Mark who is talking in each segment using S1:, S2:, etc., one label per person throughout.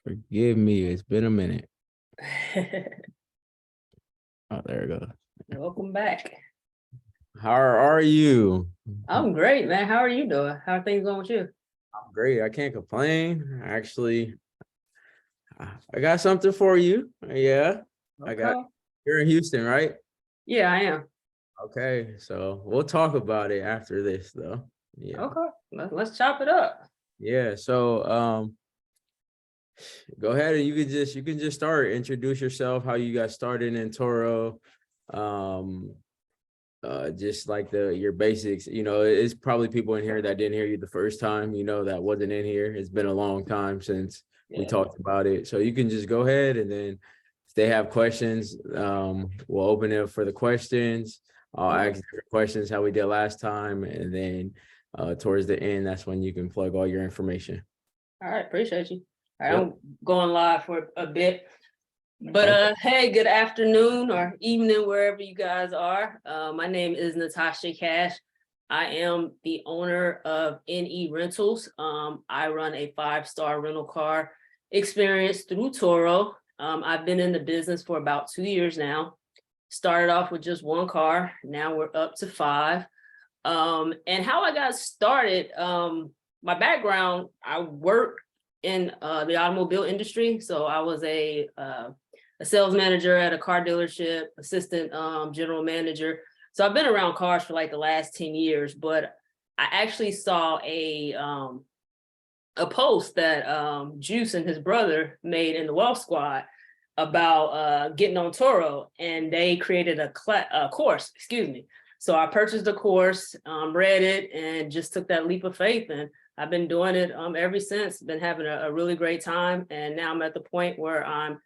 S1: Forgive me, it's been a minute. Oh, there we go.
S2: Welcome back.
S1: How are you?
S2: I'm great, man. How are you doing? How are things going with you?
S1: I'm great. I can't complain. Actually, I got something for you. Yeah,
S2: Okay.
S1: you're in Houston, right?
S2: Yeah, I am.
S1: Okay, so we'll talk about it after this, though. Yeah,
S2: Okay. Let's chop it up.
S1: yeah. So, go ahead and you can just start. Introduce yourself, how you got started in Toro. Um, just like your basics. It's probably people in here that didn't hear you the first time, that wasn't in here. It's been a long time since we talked about it, so you can just go ahead, and then if they have questions, we'll open it for the questions. I'll ask questions how we did last time, and then towards the end, that's when you can plug all your information.
S2: All right, appreciate you. All right, I'm going live for a bit. But hey, good afternoon or evening, wherever you guys are. My name is Natasha Cash. I am the owner of NE Rentals. I run a 5-star rental car experience through Toro. I've been in the business for about 2 years now. Started off with just 1 car. Now we're up to 5. And how I got started, my background, I work in the automobile industry. So I was a sales manager at a car dealership, assistant general manager. So I've been around cars for like the last 10 years, but I actually saw a post that Juice and his brother made in the Wealth Squad about getting on Toro, and they created a course, excuse me. So I purchased the course, read it, and just took that leap of faith. And I've been doing it ever since, been having a really great time. And now I'm at the point where I'm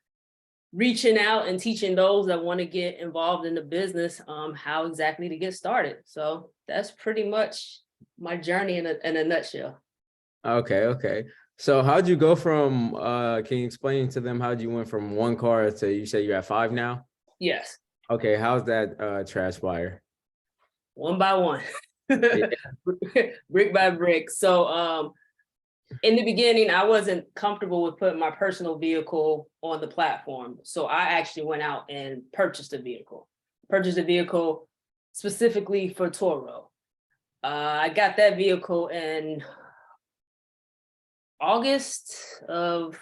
S2: reaching out and teaching those that want to get involved in the business how exactly to get started. So that's pretty much my journey in a nutshell.
S1: Okay. So how'd you go from, can you explain to them how'd you went from 1 car to, you say you're at 5 now?
S2: Yes.
S1: Okay, how's that transpire?
S2: One by one.
S1: Yeah.
S2: Brick by brick. So in the beginning, I wasn't comfortable with putting my personal vehicle on the platform. So I actually went out and purchased a vehicle. Specifically for Toro. I got that vehicle in August of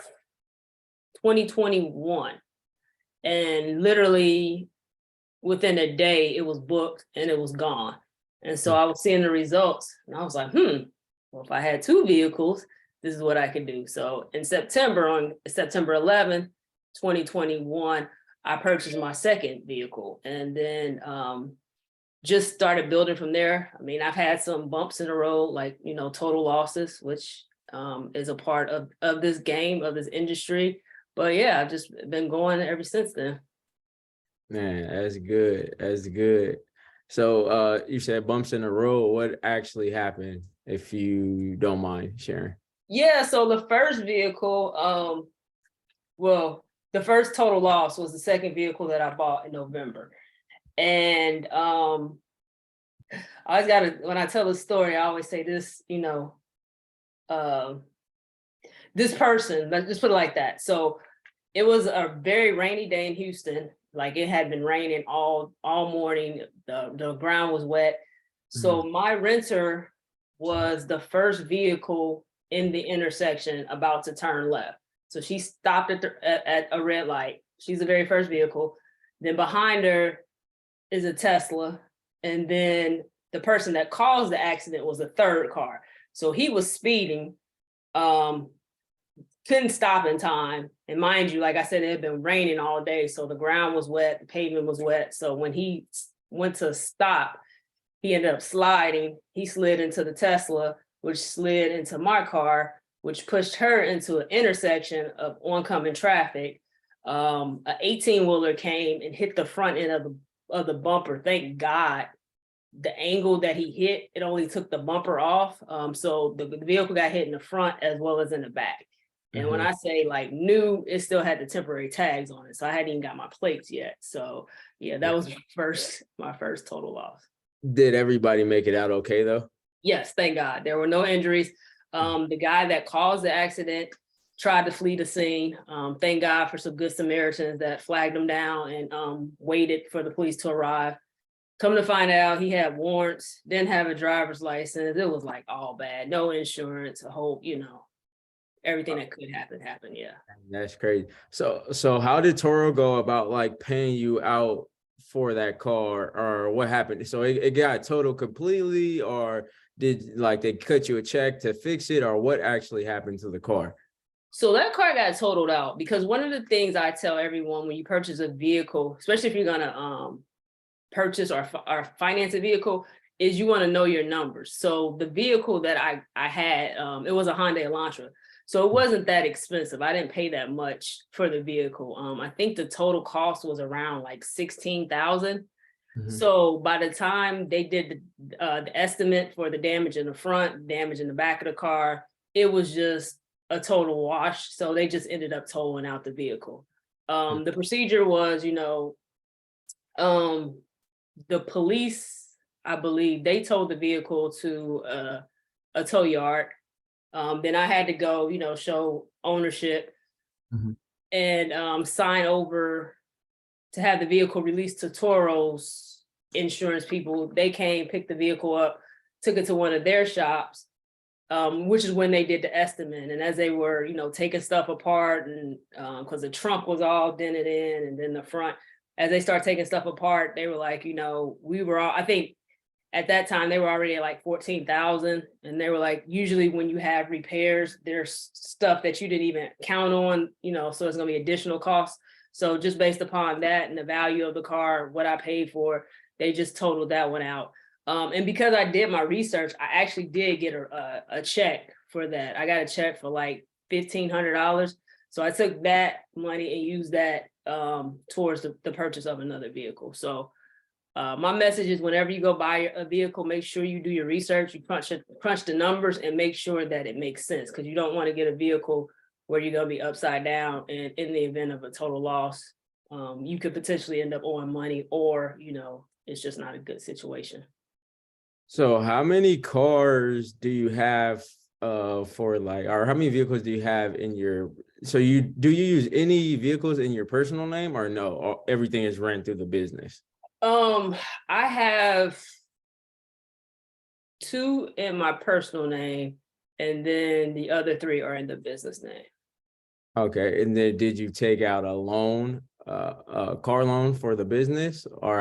S2: 2021. And literally within a day, it was booked and it was gone. And so I was seeing the results and I was like, well, if I had 2 vehicles, this is what I could do. So in September, on September 11th, 2021, I purchased my 2nd vehicle, and then just started building from there. I mean, I've had some bumps in the road, like, total losses, which is a part of this game, of this industry. But yeah, I've just been going ever since then.
S1: Man, that's good. So you said bumps in the road. What actually happened, if you don't mind sharing?
S2: Yeah, so the first vehicle, the first total loss was the 2nd vehicle that I bought in November. And I always when I tell the story, I always say this, this person, let's just put it like that. So it was a very rainy day in Houston. Like, it had been raining all morning. The ground was wet. So my renter was the first vehicle in the intersection about to turn left. So she stopped at a red light. She's the very first vehicle. Then behind her is a Tesla. And then the person that caused the accident was the 3rd car. So he was speeding, couldn't stop in time. And mind you, like I said, it had been raining all day. So the ground was wet, the pavement was wet. So when he went to stop, he ended up sliding. He slid into the Tesla, which slid into my car, which pushed her into an intersection of oncoming traffic. An 18-wheeler came and hit the front end of the bumper. Thank God the angle that he hit, it only took the bumper off. So the vehicle got hit in the front as well as in the back. And when I say like new, it still had the temporary tags on it. So I hadn't even got my plates yet. So yeah, that was my first total loss.
S1: Did everybody make it out okay though?
S2: Yes, thank God. There were no injuries. The guy that caused the accident tried to flee the scene. Thank God for some good Samaritans that flagged him down and waited for the police to arrive. Come to find out, he had warrants, didn't have a driver's license. It was like all bad, no insurance, a whole, everything that could happen happened. Yeah.
S1: That's crazy. So how did Toro go about like paying you out for that car, or what happened? So it got totaled completely, or did like they cut you a check to fix it, or what actually happened to the car?
S2: So that car got totaled out because one of the things I tell everyone when you purchase a vehicle, especially if you're gonna purchase or finance a vehicle, is you want to know your numbers. So the vehicle that I had, it was a Hyundai Elantra. So it wasn't that expensive. I didn't pay that much for the vehicle. I think the total cost was around like 16,000. So by the time they did the estimate for the damage in the front, damage in the back of the car, it was just a total wash. So they just ended up towing out the vehicle. The procedure was, the police, I believe, they towed the vehicle to a tow yard. Then I had to go, show ownership and sign over to have the vehicle released to Toro's insurance people. They came, picked the vehicle up, took it to one of their shops, which is when they did the estimate. And as they were, taking stuff apart, and because the trunk was all dented in, and then the front, as they start taking stuff apart, they were like, we were all, I think at that time they were already at like 14,000. And they were like, usually when you have repairs, there's stuff that you didn't even count on, so it's gonna be additional costs. So just based upon that and the value of the car, what I paid for, they just totaled that one out. And because I did my research, I actually did get a check for that. I got a check for like $1,500. So I took that money and used that towards the purchase of another vehicle. So my message is, whenever you go buy a vehicle, make sure you do your research, you crunch the numbers and make sure that it makes sense, because you don't want to get a vehicle where you're going to be upside down, and in the event of a total loss, you could potentially end up owing money, or, it's just not a good situation.
S1: So how many cars do you have for like, or how many vehicles do you have in your, so do you use any vehicles in your personal name, or no, or everything is ran through the business?
S2: I have 2 in my personal name, and then the other 3 are in the business name.
S1: Okay, and then did you take out a loan, a car loan for the business, or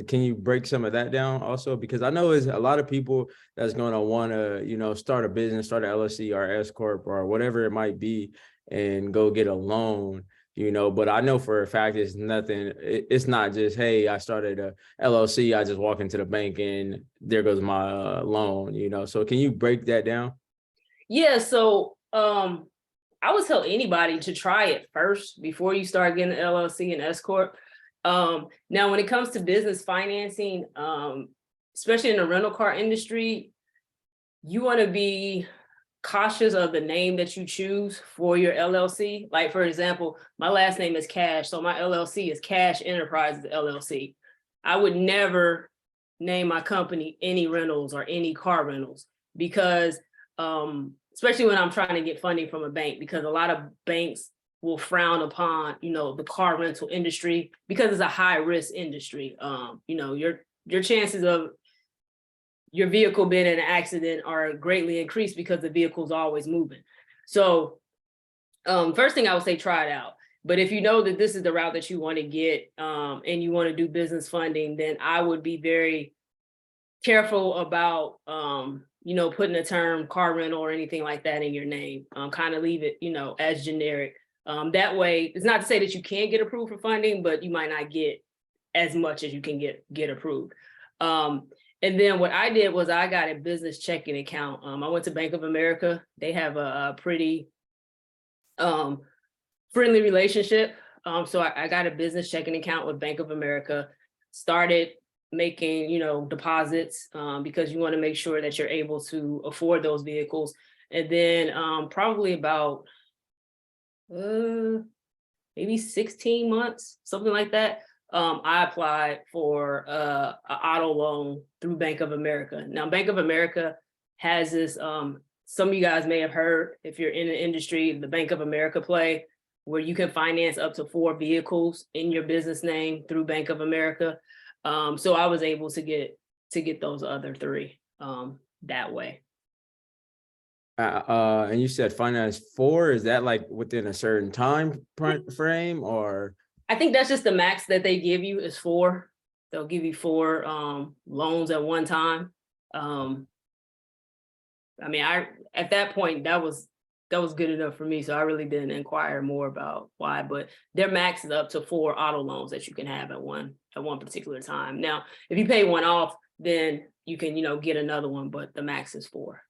S1: can you break some of that down also? Because I know it's a lot of people that's going to want to, start a business, start an LLC or S Corp or whatever it might be, and go get a loan, but I know for a fact it's nothing. It's not just, hey, I started a LLC, I just walk into the bank and there goes my loan, so can you break that down?
S2: Yeah, so I would tell anybody to try it first before you start getting an LLC and S Corp. Now, when it comes to business financing, especially in the rental car industry, you want to be cautious of the name that you choose for your LLC. Like, for example, my last name is Cash, so my LLC is Cash Enterprises LLC. I would never name my company Any Rentals or Any Car Rentals, because especially when I'm trying to get funding from a bank, because a lot of banks will frown upon, the car rental industry, because it's a high risk industry. Your chances of your vehicle being in an accident are greatly increased because the vehicle's always moving. So first thing I would say, try it out. But if you know that this is the route that you want to get, and you want to do business funding, then I would be very careful about putting a term car rental or anything like that in your name. Kind of leave it, as generic. That way, it's not to say that you can't get approved for funding, but you might not get as much as you can get approved. And then what I did was I got a business checking account. I went to Bank of America. They have a pretty friendly relationship. So I got a business checking account with Bank of America, started making, deposits, because you want to make sure that you're able to afford those vehicles. And then probably about maybe 16 months, something like that, I applied for an auto loan through Bank of America. Now, Bank of America has this some of you guys may have heard, if you're in the industry, the Bank of America play, where you can finance up to 4 vehicles in your business name through Bank of America. So I was able to get those other 3 that way.
S1: And you said finance 4, is that like within a certain time frame, or?
S2: I think that's just the max that they give you is 4. They'll give you 4 loans at one time. I mean, at that point, that was good enough for me. So I really didn't inquire more about why, but their max is up to 4 auto loans that you can have at one particular time. Now, if you pay one off, then you can, get another one, but the max is 4.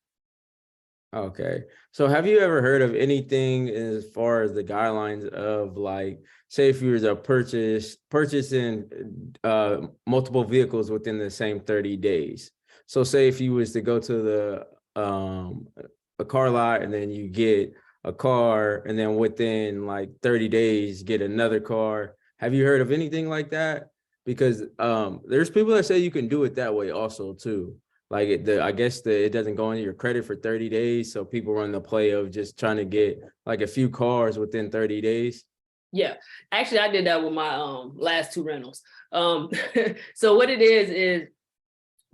S1: Okay. So have you ever heard of anything as far as the guidelines of, like, say if you was a purchasing multiple vehicles within the same 30 days. So say if you was to go to a car lot and then you get a car and then within like 30 days get another car. Have you heard of anything like that? Because there's people that say you can do it that way also too. Like I guess it doesn't go into your credit for 30 days. So people run the play of just trying to get like a few cars within 30 days.
S2: Yeah, actually I did that with my last 2 rentals. So what it is,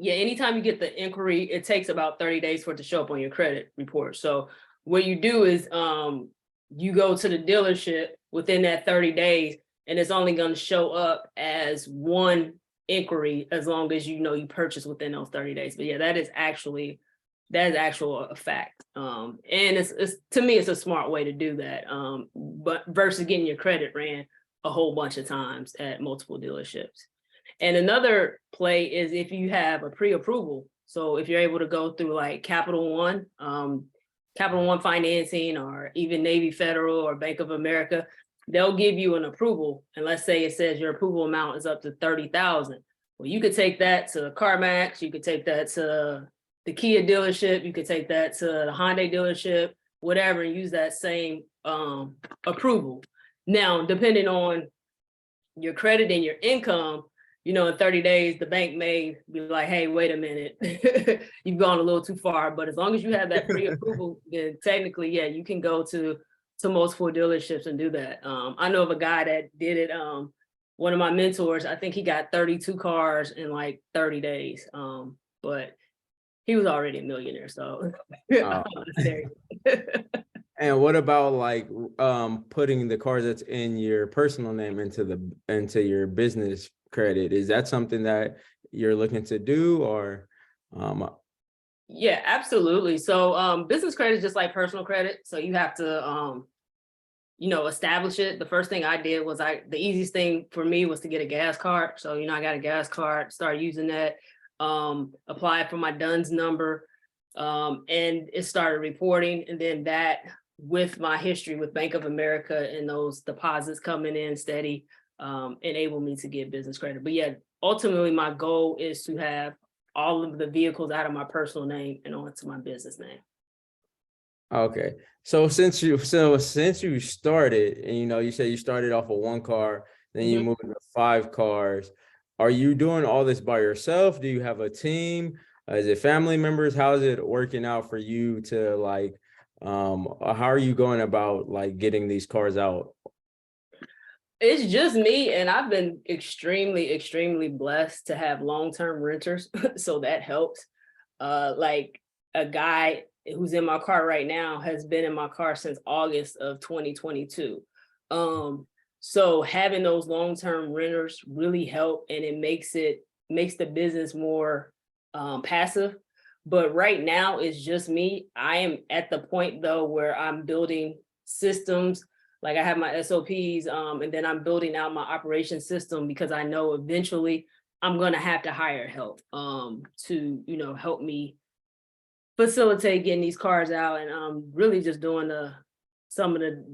S2: yeah, anytime you get the inquiry, it takes about 30 days for it to show up on your credit report. So what you do is you go to the dealership within that 30 days, and it's only going to show up as 1 inquiry as long as you purchase within those 30 days. But yeah, that is actual a fact. And it's to me, it's a smart way to do that. But versus getting your credit ran a whole bunch of times at multiple dealerships. And another play is if you have a pre-approval. So if you're able to go through like Capital One financing, or even Navy Federal or Bank of America, they'll give you an approval. And let's say it says your approval amount is up to $30,000. Well, you could take that to CarMax, you could take that to the Kia dealership, you could take that to the Hyundai dealership, whatever, and use that same approval. Now, depending on your credit and your income, in 30 days, the bank may be like, hey, wait a minute, you've gone a little too far. But as long as you have that pre-approval, then technically, yeah, you can go to multiple dealerships and do that. I know of a guy that did it. One of my mentors, I think he got 32 cars in like 30 days. But he was already a millionaire, so.
S1: And what about like putting the cars that's in your personal name into your business credit? Is that something that you're looking to do, or?
S2: Yeah, absolutely. So business credit is just like personal credit. So you have to establish it. The first thing I did was the easiest thing for me was to get a gas card. So I got a gas card, started using that, applied for my DUNS number, and it started reporting. And then that, with my history with Bank of America and those deposits coming in steady, enable me to get business credit. But yeah, ultimately my goal is to have all of the vehicles out of my personal name and onto my business name.
S1: Okay. So since you started, and you said you started off with 1 car, then you moved to 5 cars. Are you doing all this by yourself? Do you have a team? Is it family members? How is it working out for you to like, how are you going about like getting these cars out?
S2: It's just me, and I've been extremely, extremely blessed to have long-term renters. So that helps. Like a guy who's in my car right now has been in my car since August of 2022. So having those long-term renters really help, and it makes the business more passive. But right now it's just me. I am at the point though where I'm building systems. Like I have my SOPs, and then I'm building out my operation system, because I know eventually I'm going to have to hire help to, help me facilitate getting these cars out, and really just doing some of the,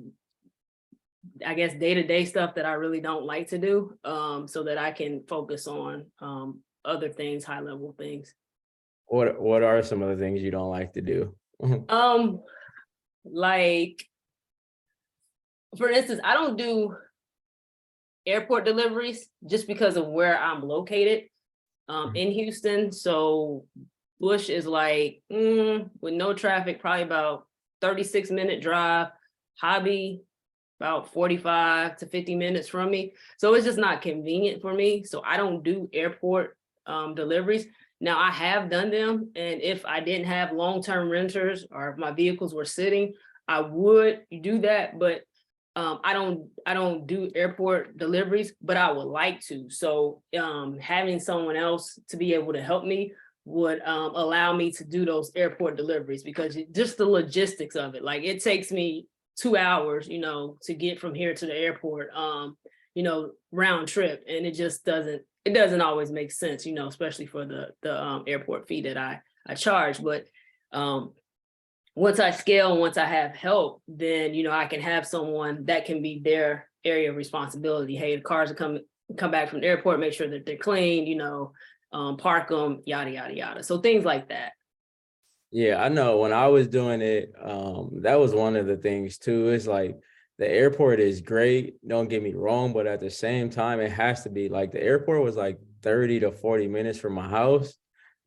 S2: I guess, day-to-day stuff that I really don't like to do, so that I can focus on other things, high-level things.
S1: What are some of the things you don't like to do?
S2: Like, for instance, I don't do airport deliveries just because of where I'm located in Houston. So Bush is like, with no traffic, probably about 36-minute drive. Hobby, about 45 to 50 minutes from me. So it's just not convenient for me. So I don't do airport deliveries. Now I have done them. And if I didn't have long-term renters or if my vehicles were sitting, I would do that. But I don't do airport deliveries, but I would like to. So having someone else to be able to help me would allow me to do those airport deliveries, because just the logistics of it, like it takes me 2 hours, to get from here to the airport, round trip. And it just doesn't always make sense, especially for the airport fee that I charge. But once I scale and once I have help, then, I can have someone that can be their area of responsibility. Hey, the cars are come back from the airport, make sure that they're clean, park them, yada, yada, yada. So things like that.
S1: Yeah, I know when I was doing it, that was one of the things too. It's like the airport is great, don't get me wrong, but at the same time, it has to be like the airport was like 30 to 40 minutes from my house,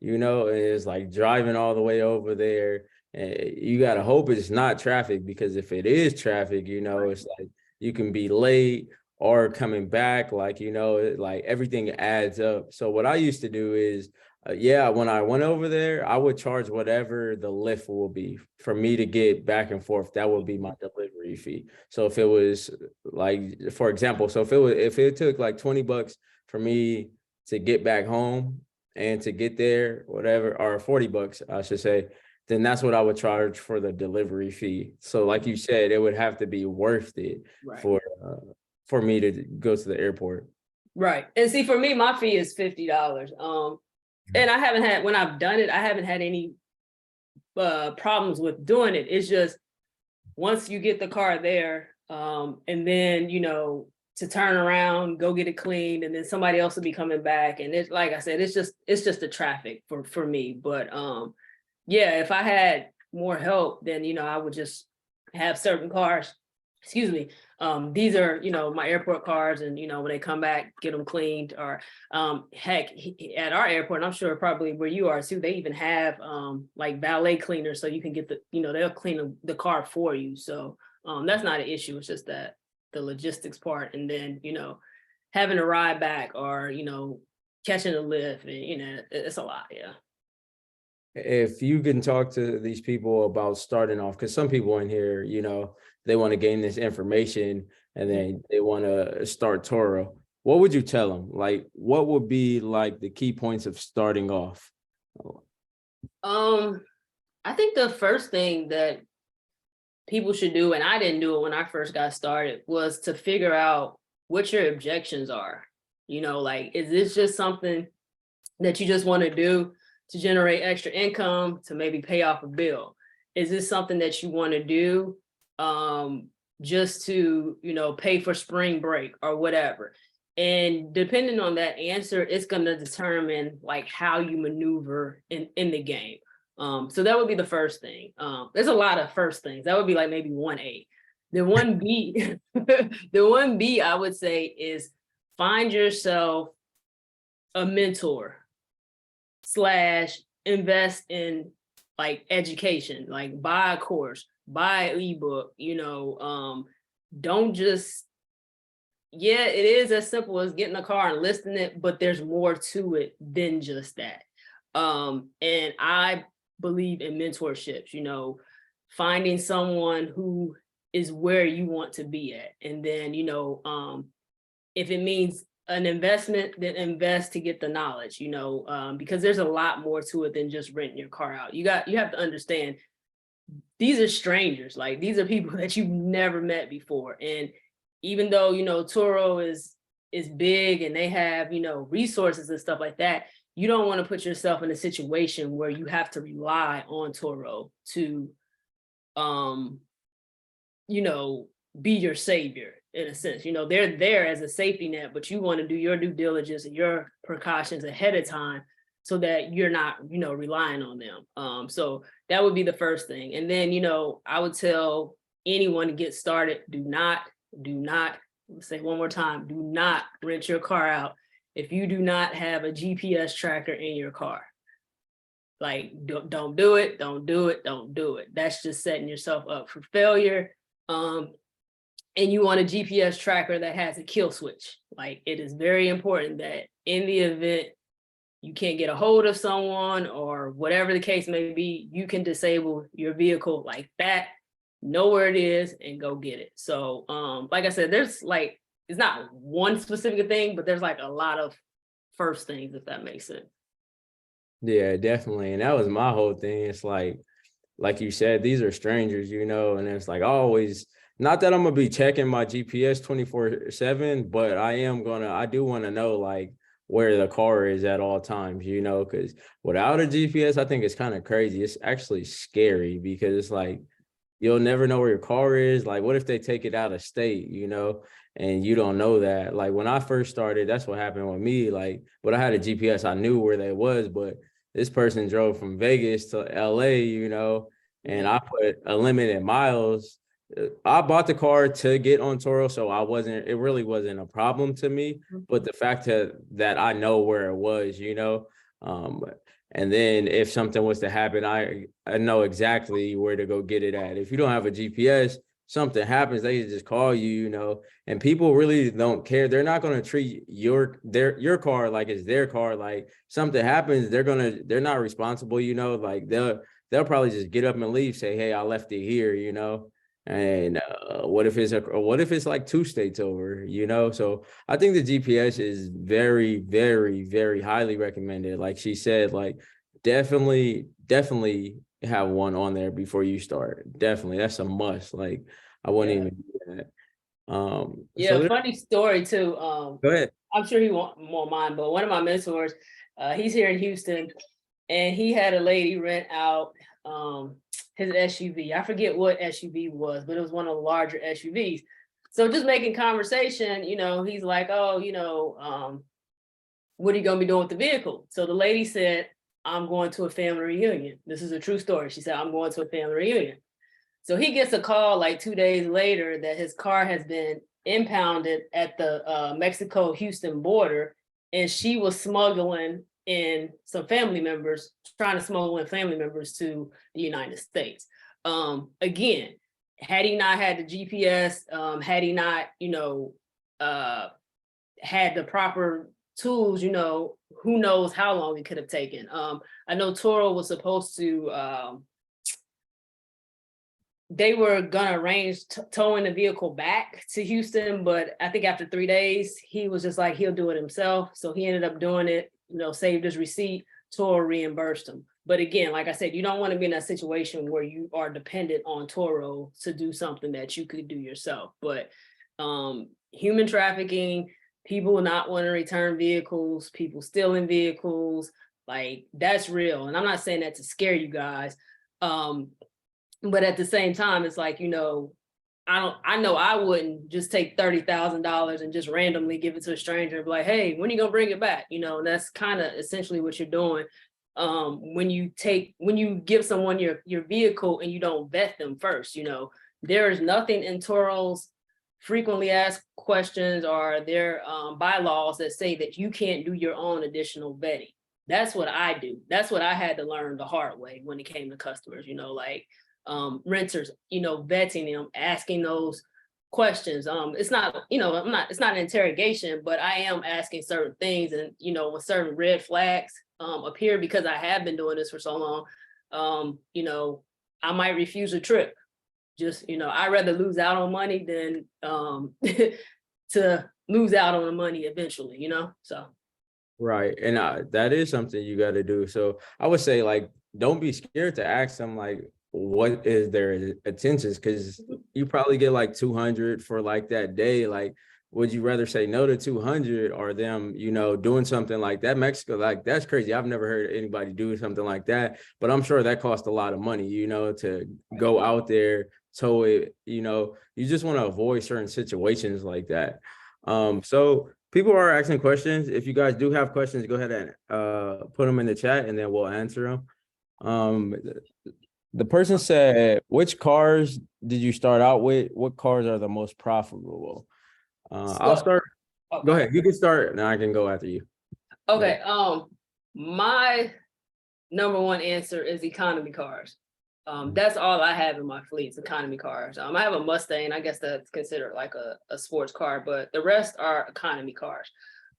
S1: and it's like driving all the way over there. And you got to hope it's not traffic, because if it is traffic, it's like you can be late or coming back, like, like everything adds up. So what I used to do is, when I went over there, I would charge whatever the lift will be for me to get back and forth. That would be my delivery fee. So if it was like, for example, so if it took like $20 for me to get back home and to get there, whatever, or $40, I should say, then that's what I would charge for the delivery fee. So like you said, it would have to be worth it for me to go to the airport.
S2: Right. And see, for me, my fee is $50. And I haven't had, when I've done it, I haven't had any problems with doing it. It's just once you get the car there, and then, to turn around, go get it cleaned, and then somebody else will be coming back. And it's like I said, it's just the traffic for me. But if I had more help, then, I would just have certain cars. Excuse me. These are, my airport cars, and, when they come back, get them cleaned. Or heck, at our airport, and I'm sure probably where you are too, they even have like valet cleaners, so you can get they'll clean the car for you. So that's not an issue. It's just that the logistics part, and then, having a ride back, or, catching a lift, and, it's a lot. Yeah.
S1: If you can talk to these people about starting off, because some people in here, they want to gain this information and then they want to start Toro, what would you tell them? Like, what would be like the key points of starting off?
S2: I think the first thing that people should do, and I didn't do it when I first got started, was to figure out what your objections are. Like, is this just something that you just want to do to generate extra income, to maybe pay off a bill? Is this something that you want to do just to, pay for spring break or whatever? And depending on that answer, it's going to determine like how you maneuver in the game. So that would be the first thing. There's a lot of first things. That would be like maybe 1A. The 1B, the 1B, I would say, is find yourself a mentor / invest in like education, like buy a course, buy an ebook, don't just, it is as simple as getting a car and listing it, but there's more to it than just that. And I believe in mentorships, finding someone who is where you want to be at. And then, if it means an investment, then invest to get the knowledge, because there's a lot more to it than just renting your car out. You have to understand, these are strangers. Like, these are people that you've never met before. And even though, Turo is big and they have, resources and stuff like that, you don't want to put yourself in a situation where you have to rely on Turo to, be your savior in a sense. They're there as a safety net, but you want to do your due diligence and your precautions ahead of time so that you're not, relying on them. So that would be the first thing. And then, I would tell anyone to get started, do not, let's say one more time, do not rent your car out if you do not have a GPS tracker in your car. Like, don't do it, don't do it, don't do it. That's just setting yourself up for failure. And you want a GPS tracker that has a kill switch. Like, it is very important that in the event you can't get a hold of someone or whatever the case may be, you can disable your vehicle like that, know where it is, and go get it. So like I said, there's like, it's not one specific thing, but there's like a lot of first things, if that makes sense.
S1: Yeah, definitely. And that was my whole thing. It's like you said, these are strangers, you know, and it's like always, not that I'm gonna be checking my GPS 24/7, but I do want to know like where the car is at all times, you know, because without a GPS, I think it's kind of crazy. It's actually scary because it's like you'll never know where your car is. Like, what if they take it out of state, you know, and you don't know that? Like when I first started, that's what happened with me. Like, but I had a GPS, I knew where they was, but this person drove from Vegas to LA, you know, and I put a limit in miles. I bought the car to get on Toro, so it really wasn't a problem to me. But the fact that I know where it was, you know, and then if something was to happen, I know exactly where to go get it at. If you don't have a GPS, something happens, they just call you, you know, and people really don't care. They're not going to treat your car like it's their car. Like something happens, they're not responsible, you know, like they'll probably just get up and leave, say, hey, I left it here, you know. And what if it's like 2 states over, you know? So I think the GPS is very, very, very highly recommended. Like she said, like definitely have one on there before you start. Definitely, that's a must. Like I wouldn't even do that.
S2: Yeah, funny story too.
S1: Go ahead.
S2: I'm sure he won't mind, but one of my mentors, he's here in Houston, and he had a lady rent out his SUV. I forget what SUV was, but it was one of the larger SUVs. So just making conversation, you know, he's like, oh, you know, what are you gonna be doing with the vehicle? So the lady said, I'm going to a family reunion. This is a true story. She said, I'm going to a family reunion. So he gets a call like 2 days later that his car has been impounded at the Mexico-Houston border, and she was smuggling in some family members, trying to smuggle in family members to the United States. Again, had he not had the GPS, had he not, you know, had the proper tools, you know, who knows how long it could have taken. I know Toro was supposed to, they were gonna arrange towing the vehicle back to Houston, but I think after 3 days, he was just like, he'll do it himself. So he ended up doing it, you know, saved his receipt, Toro reimbursed him. But again, like I said, you don't want to be in a situation where you are dependent on Toro to do something that you could do yourself. But human trafficking, people not wanting to return vehicles, people stealing vehicles, like that's real. And I'm not saying that to scare you guys. But at the same time, it's like, you know I wouldn't just take $30,000 and just randomly give it to a stranger and be like, hey, when are you gonna bring it back? You know, and that's kind of essentially what you're doing. When you give someone your vehicle and you don't vet them first, you know, there is nothing in Toro's frequently asked questions or their bylaws that say that you can't do your own additional vetting. That's what I do. That's what I had to learn the hard way when it came to customers, you know, like renters, you know, vetting them, asking those questions. It's not, you know, it's not an interrogation, but I am asking certain things. And, you know, when certain red flags appear, because I have been doing this for so long, you know, I might refuse a trip. Just, you know, I'd rather lose out on money than to lose out on the money eventually, you know, so.
S1: Right. And that is something you got to do. So I would say, like, don't be scared to ask them, like, what is their intentions? Because you probably get like 200 for like that day. Like, would you rather say no to 200 or them, you know, doing something like that? Mexico, like, that's crazy. I've never heard anybody do something like that, but I'm sure that costs a lot of money, you know, to go out there, tow it, you know, you just want to avoid certain situations like that. So people are asking questions. If you guys do have questions, go ahead and put them in the chat and then we'll answer them. The person said, which cars did you start out with? What cars are the most profitable? I'll start.
S2: Okay.
S1: Go ahead. You can start and I can go after you.
S2: Okay. My number one answer is economy cars. That's all I have in my fleets, economy cars. I have a Mustang, I guess that's considered like a sports car, but the rest are economy cars.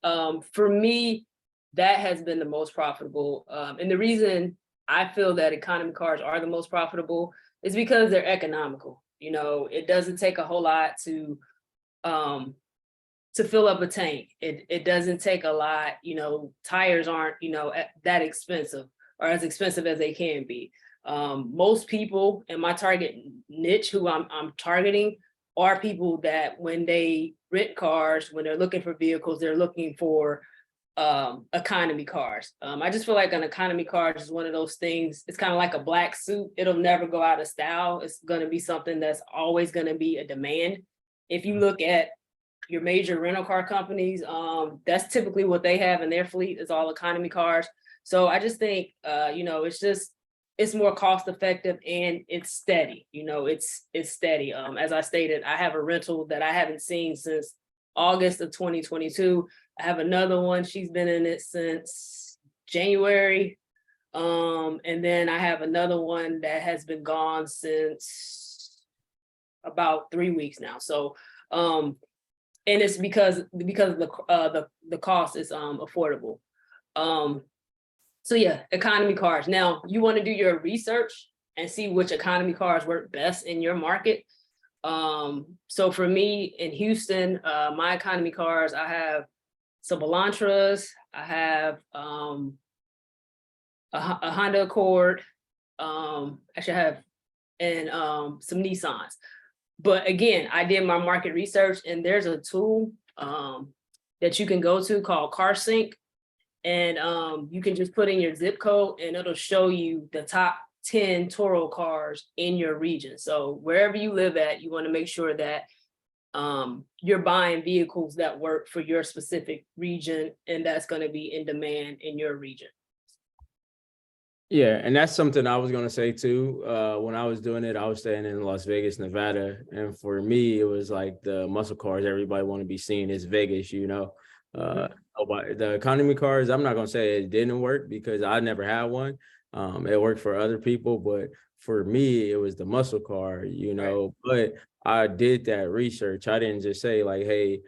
S2: For me, that has been the most profitable. And the reason I feel that economy cars are the most profitable is because they're economical. You know, it doesn't take a whole lot to fill up a tank. It doesn't take a lot, you know, tires aren't, you know, that expensive or as expensive as they can be. Most people in my target niche who I'm targeting are people that when they rent cars, when they're looking for vehicles, they're looking for economy cars. I just feel like an economy car is one of those things. It's kind of like a black suit. It'll never go out of style. It's going to be something that's always going to be a demand. If you look at your major rental car companies, that's typically what they have in their fleet is all economy cars. So I just think, you know, it's more cost effective and it's steady. You know, it's steady. As I stated, I have a rental that I haven't seen since August of 2022. I have another one. She's been in it since January. And then I have another one that has been gone since about 3 weeks now. So, and it's because the cost is affordable. So yeah, economy cars. Now you want to do your research and see which economy cars work best in your market. So for me in Houston, my economy cars, I have some Elantras, I have a Honda Accord, actually I have and some Nissans. But again, I did my market research and there's a tool that you can go to called CarSync. And you can just put in your zip code and it'll show you the top 10 Toro cars in your region. So wherever you live at, you want to make sure that you're buying vehicles that work for your specific region and that's going to be in demand in your region.
S1: Yeah, and that's something I was gonna say too. When I was doing it, I was staying in Las Vegas, Nevada, and for me, it was like the muscle cars everybody want to be seen is Vegas, you know. The economy cars, I'm not gonna say it didn't work because I never had one. It worked for other people, but for me, it was the muscle car, you know. But I did that research. I didn't just say like, hey,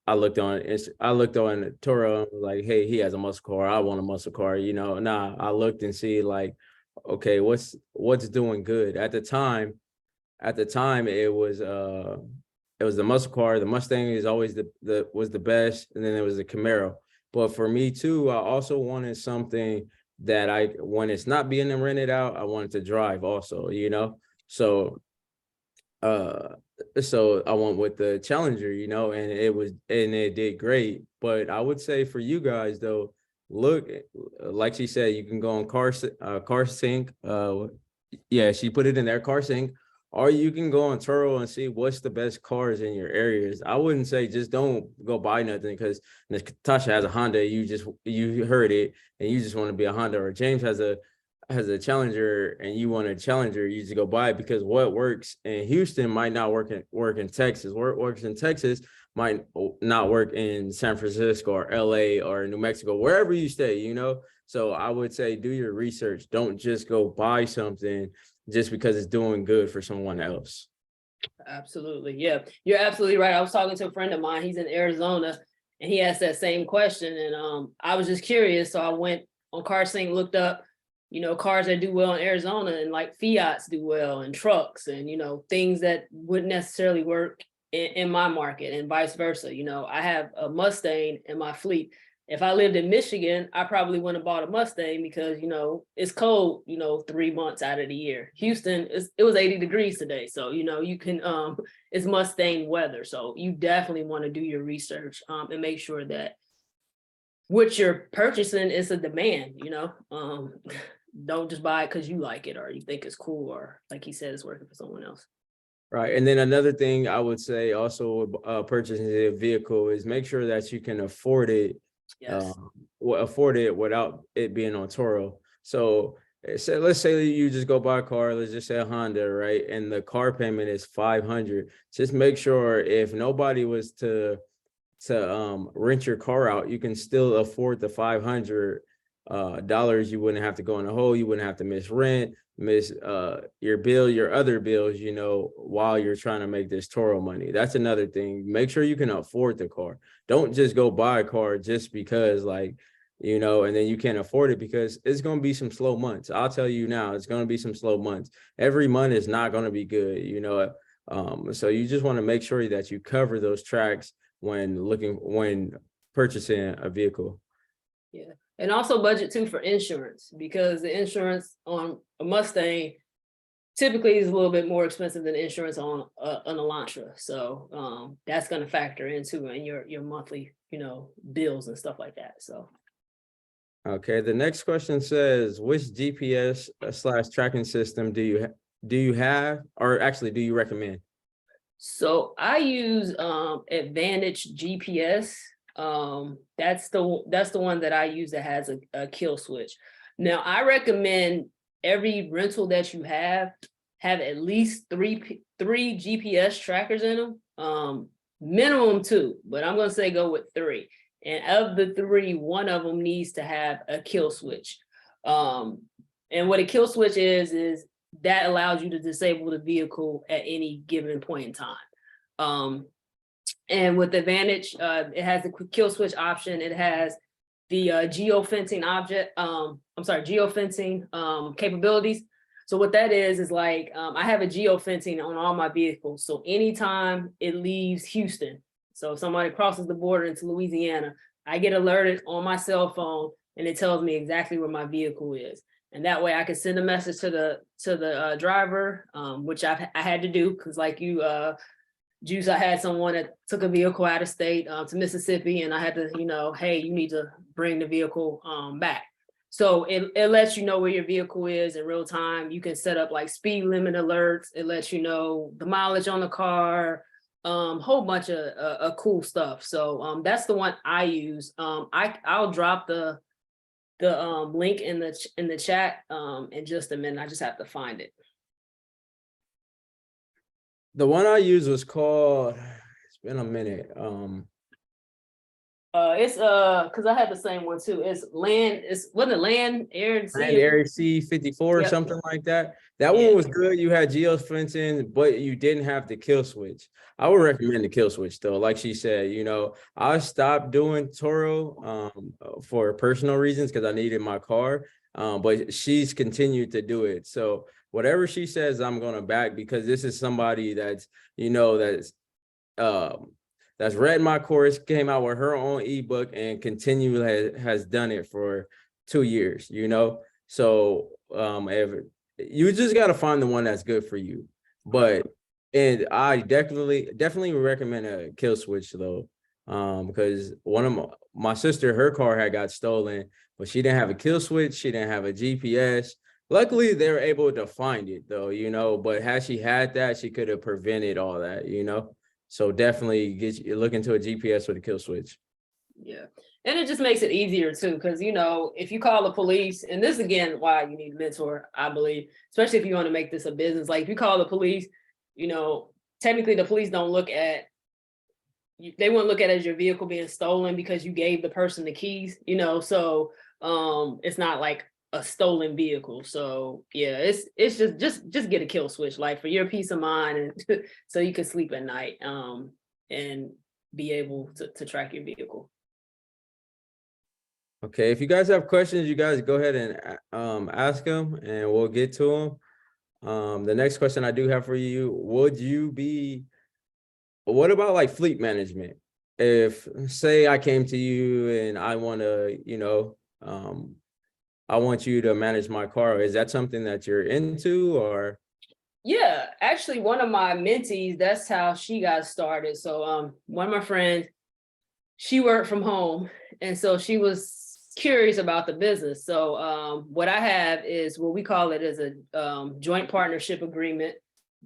S1: I looked on Toro and was like, hey, he has a muscle car. I want a muscle car, you know. Nah, I looked and see like, okay, what's doing good at the time. At the time, it was the muscle car. The Mustang is always was the best, and then there was the Camaro. But for me too, I also wanted something that when it's not being rented out, I wanted to drive also, you know. So I went with the Challenger, you know, and it did great. But I would say for you guys though, look, like she said, you can go on CarSync. Yeah, she put it in there, CarSync, or you can go on Turo and see what's the best cars in your areas. I wouldn't say just don't go buy nothing because Natasha has a Honda, you heard it, and you just want to be a Honda, or James has a Challenger and you want a Challenger, you just go buy it because what works in Houston might not work in Texas. What works in Texas might not work in San Francisco or LA or New Mexico, wherever you stay, you know? So I would say do your research. Don't just go buy something just because it's doing good for someone else.
S2: Absolutely. Yeah, you're absolutely right. I was talking to a friend of mine. He's in Arizona and he asked that same question. And I was just curious. So I went on CarSync, looked up, you know, cars that do well in Arizona and like Fiats do well and trucks and, you know, things that wouldn't necessarily work in my market and vice versa. You know, I have a Mustang in my fleet. If I lived in Michigan, I probably wouldn't have bought a Mustang because, you know, it's cold, you know, 3 months out of the year. Houston, it was 80 degrees today. So, you know, you can, it's Mustang weather. So you definitely want to do your research and make sure that what you're purchasing is a demand, you know. Don't just buy it because you like it or you think it's cool or like he said, it's working for someone else.
S1: Right. And then another thing I would say also purchasing a vehicle is make sure that you can afford it.
S2: Yes.
S1: Afford it without it being on Toro. So let's say you just go buy a car, let's just say a Honda, right? And the car payment is $500. Just make sure if nobody was to rent your car out, you can still afford the $500 dollars, you wouldn't have to go in a hole, you wouldn't have to miss rent, miss your bill, your other bills, you know, while you're trying to make this Toro money. That's another thing. Make sure you can afford the car. Don't just go buy a car just because, like, you know, and then you can't afford it, because it's going to be some slow months. I'll tell you now, it's going to be some slow months. Every month is not going to be good, you know. So you just want to make sure that you cover those tracks when purchasing a vehicle.
S2: Yeah, and also budget too for insurance, because the insurance on a Mustang typically is a little bit more expensive than insurance on an Elantra. So that's going to factor into in your monthly, you know, bills and stuff like that. So.
S1: Okay, the next question says, which GPS / tracking system do you have, or actually do you recommend?
S2: So I use Advantage GPS. That's the one that I use that has a kill switch. Now I recommend every rental that you have at least three GPS trackers in them. Minimum 2, but I'm gonna say go with 3. And of the 3, one of them needs to have a kill switch. And what a kill switch is that allows you to disable the vehicle at any given point in time. And with Advantage, it has the quick kill switch option. It has the geofencing geofencing capabilities. So what that is like, I have a geofencing on all my vehicles. So anytime it leaves Houston, so if somebody crosses the border into Louisiana, I get alerted on my cell phone and it tells me exactly where my vehicle is. And that way I can send a message to the driver, which I had to do, because like you, Juice, I had someone that took a vehicle out of state to Mississippi, and I had to, you know, hey, you need to bring the vehicle back. So it lets you know where your vehicle is in real time. You can set up like speed limit alerts. It lets you know the mileage on the car, whole bunch of cool stuff. So that's the one I use. I'll drop the link in the chat in just a minute. I just have to find it.
S1: The one I used was called, it's been a minute.
S2: It's because I had the same one too. Wasn't it Land Air and Sea?
S1: Land Air C54 or
S2: Yep.
S1: something like that. That
S2: Yeah.
S1: one was good. You had geofencing, but you didn't have the kill switch. I would recommend the kill switch though. Like she said, you know, I stopped doing Toro for personal reasons because I needed my car. But she's continued to do it. So whatever she says, I'm gonna back, because this is somebody that's, you know, that's read my course, came out with her own ebook, and continually has done it for 2 years, you know? So if you just got to find the one that's good for you. But, and I definitely would recommend a kill switch though. Because one of my sister, her car had got stolen, but she didn't have a kill switch. She didn't have a GPS. Luckily, they were able to find it though, you know, but had she had that, she could have prevented all that, you know? So definitely look into a GPS with a kill switch.
S2: Yeah. And it just makes it easier too, because, you know, if you call the police, and this again, why you need a mentor, I believe, especially if you want to make this a business. Like if you call the police, you know, technically the police don't look at, they wouldn't look at it as your vehicle being stolen because you gave the person the keys, you know, so it's not like a stolen vehicle. So yeah, it's just get a kill switch, like for your peace of mind, and so you can sleep at night and be able to track your vehicle.
S1: Okay, if you guys have questions, you guys go ahead and ask them and we'll get to them. The next question I do have for you, what about like fleet management? If say I came to you and I want to, you know, I want you to manage my car, is that something that you're into? Or
S2: yeah, actually one of my mentees, that's how she got started. So one of my friends, she worked from home, and so she was curious about the business. So what I have is what we call it as a joint partnership agreement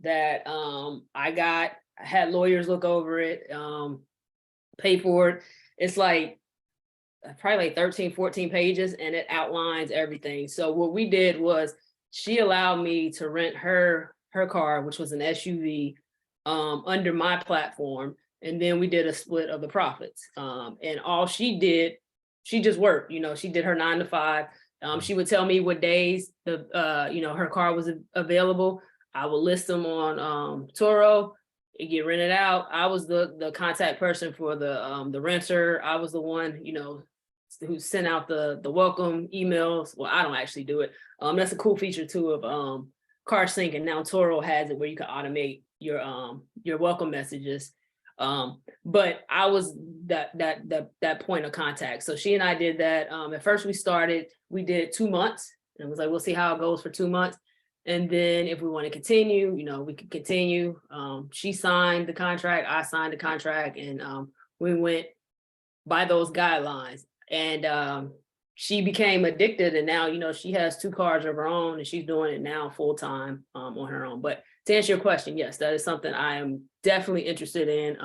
S2: that I had lawyers look over it, pay for it. It's like probably like 13, 14 pages, and it outlines everything. So what we did was she allowed me to rent her car, which was an SUV, under my platform. And then we did a split of the profits. And all she did, she just worked, she did her 9 to 5. She would tell me what days her car was available. I would list them on Turo. It get rented out. I was the contact person for the renter. I was the one, who sent out the welcome emails. Well, I don't actually do it. That's a cool feature too of CarSync, and now Turo has it where you can automate your welcome messages. But I was that point of contact. So she and I did that. At first we did 2 months, and it was like, we'll see how it goes for 2 months. And then if we want to continue, we could continue. She signed the contract, I signed the contract, and we went by those guidelines. And she became addicted, and now, she has 2 cars of her own, and she's doing it now full time on her own. But to answer your question, yes, that is something I am definitely interested in.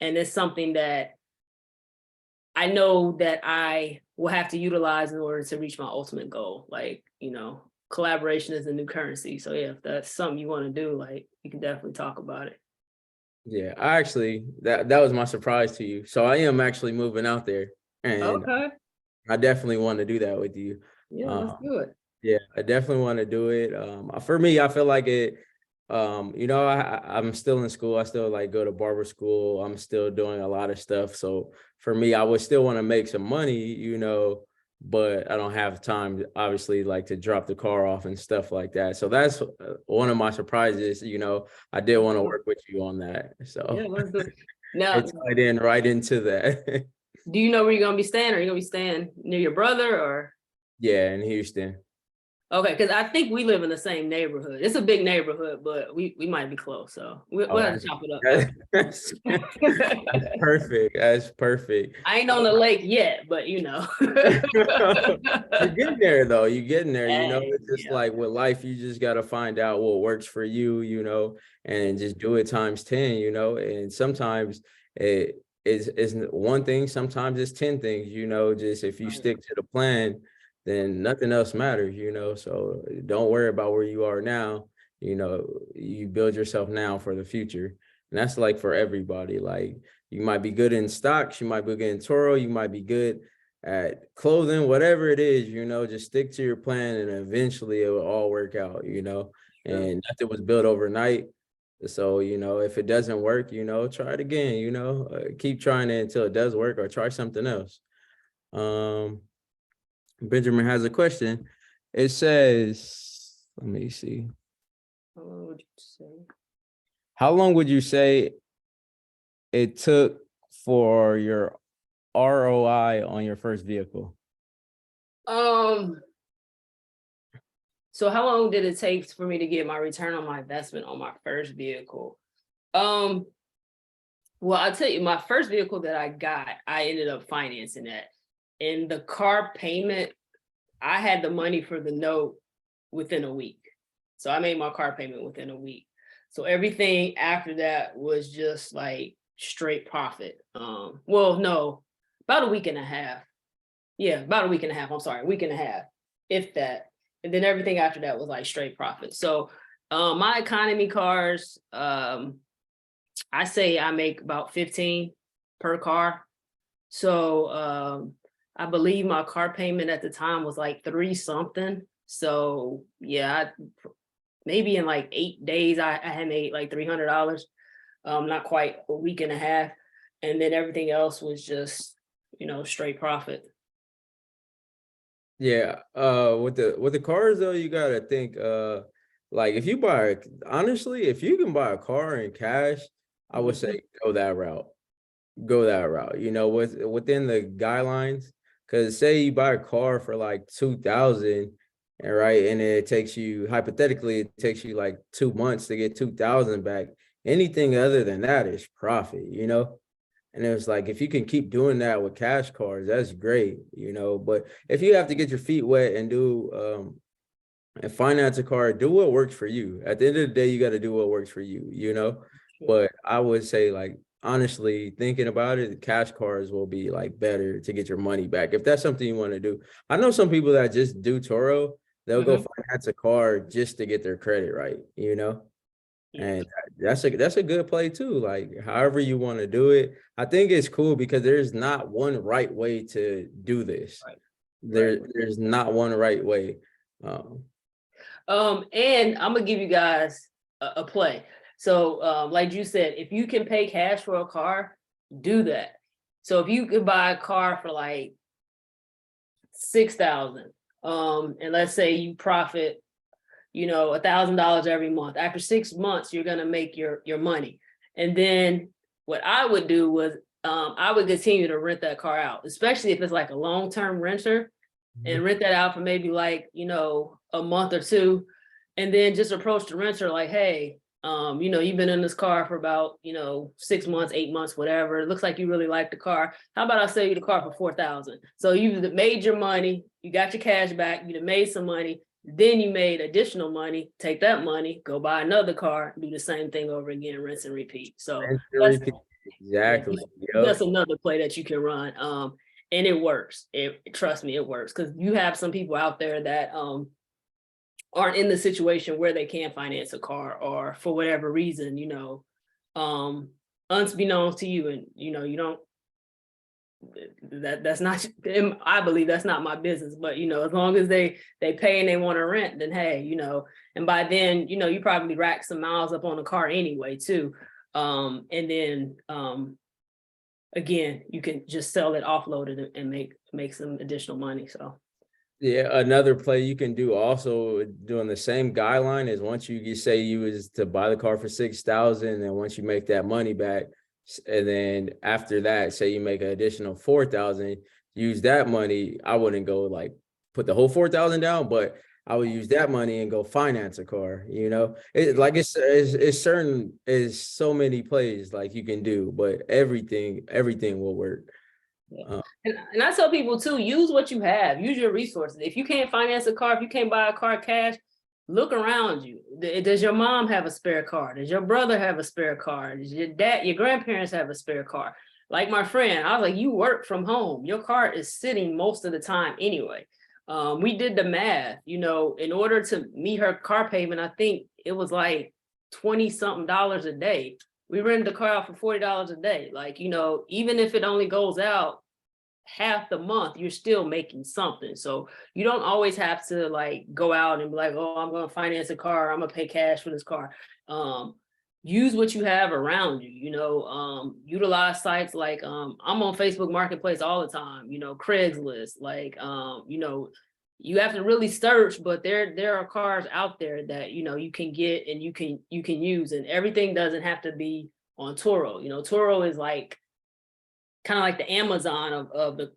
S2: And it's something that I know that I will have to utilize in order to reach my ultimate goal. Like, collaboration is the new currency. So yeah, if that's something you want to do, like, you can definitely talk about it.
S1: Yeah, I actually, that was my surprise to you. So I am actually moving out there, and
S2: Okay.
S1: I definitely want to do that with you.
S2: Yeah, let's do it.
S1: Yeah, I definitely want to do it. For me, I feel like it, I'm still in school. I still like go to barber school. I'm still doing a lot of stuff. So for me, I would still want to make some money, but I don't have time, obviously, like to drop the car off and stuff like that. So that's one of my surprises. I did want to work with you on that. So
S2: yeah, let's do it. Now,
S1: it's tied in right into that.
S2: do you know where you're gonna be staying? Are you gonna be staying near your brother or?
S1: Yeah, in Houston.
S2: Okay, because I think we live in the same neighborhood. It's a big neighborhood, but we might be close. So we'll have to chop it up.
S1: That's perfect. That's perfect.
S2: I ain't on the lake yet, but
S1: You're getting there though. You're getting there. It's just
S2: yeah.
S1: like with life, you just got to find out what works for you, and just do it times 10, and sometimes it is one thing, sometimes it's 10 things, just if you stick to the plan, then nothing else matters, so don't worry about where you are now. You build yourself now for the future. And that's like for everybody. Like, you might be good in stocks, you might be good in Turo, you might be good at clothing, whatever it is, just stick to your plan, and eventually it will all work out, and nothing was built overnight. So, if it doesn't work, try it again, keep trying it until it does work, or try something else. Benjamin has a question. It says, let me see. How long would you say it took for your ROI on your first vehicle?
S2: So how long did it take for me to get my return on my investment on my first vehicle? Well, I'll tell you, my first vehicle that I got, I ended up financing that. And the car payment, I had the money for the note within a week. So I made my car payment within a week. So everything after that was just like straight profit. Well, no, about a week and a half. Yeah, about a week and a half. I'm sorry, a week and a half, if that. And then everything after that was like straight profit. So my economy cars, I say I make about 15 per car. So I believe my car payment at the time was like 3 something. So yeah, maybe in like 8 days, I had made like $300. Not quite a week and a half. And then everything else was just, straight profit.
S1: Yeah. With the cars though, you gotta think, like if you honestly, if you can buy a car in cash, I would say go that route. Within the guidelines. Because say you buy a car for like 2,000, and right, and it takes you, hypothetically, it takes you like 2 months to get 2,000 back. Anything other than that is profit, And it was like, if you can keep doing that with cash cars, that's great, But if you have to get your feet wet and do and finance a car, do what works for you. At the end of the day, you got to do what works for you, But I would say, like, honestly, thinking about it, cash cars will be like better to get your money back if that's something you want to do. I know some people that just do Turo, they'll go finance a car just to get their credit right,
S2: Yeah.
S1: And that's a good play too. Like however you want to do it. I think it's cool because there's not one right way to do this.
S2: Right.
S1: There's not one right way. Um,
S2: And I'm gonna give you guys a play. So, like you said, if you can pay cash for a car, do that. So if you could buy a car for like 6,000, and let's say you profit, $1,000 every month. After 6 months, you're gonna make your money. And then what I would do was, I would continue to rent that car out, especially if it's like a long-term renter, and rent that out for maybe like, a month or two, and then just approach the renter like, hey, you've been in this car for about, 6 months, 8 months, whatever. It looks like you really like the car. How about I sell you the car for 4,000? So you've made your money, you got your cash back, you've made some money, then you made additional money, take that money, go buy another car, do the same thing over again, rinse and repeat. So that's,
S1: exactly.
S2: that's another play that you can run. And it works. Trust me, it works, because you have some people out there that aren't in the situation where they can finance a car, or for whatever reason, unbeknownst to you, and you don't. That's not. I believe that's not my business. But as long as they pay and they want to rent, then hey, and by then, you probably rack some miles up on the car anyway too. And then again, you can just sell it, offload it, and make some additional money. So
S1: yeah, another play you can do also doing the same guideline is once you say you was to buy the car for 6,000, and once you make that money back, and then after that, say you make an additional 4,000, use that money. I wouldn't go like put the whole 4,000 down, but I would use that money and go finance a car. It's certain, is so many plays like you can do, but everything will work.
S2: yeah. And I tell people too, use what you have, use your resources. If you can't finance a car, if you can't buy a car cash, look around you. Does your mom have a spare car? Does your brother have a spare car? Does your dad, your grandparents have a spare car? Like my friend, I was like, you work from home. Your car is sitting most of the time anyway. We did the math, in order to meet her car payment, I think it was like 20 something dollars a day. We rented the car out for $40 a day. Like, even if it only goes out half the month, you're still making something. So you don't always have to like go out and be like, oh, I'm going to finance a car, I'm going to pay cash for this car. Use what you have around you, utilize sites like, I'm on Facebook Marketplace all the time, Craigslist, like, you have to really search, but there are cars out there that, you can get and you can use, and everything doesn't have to be on Turo. Turo is like, kind of like the Amazon of the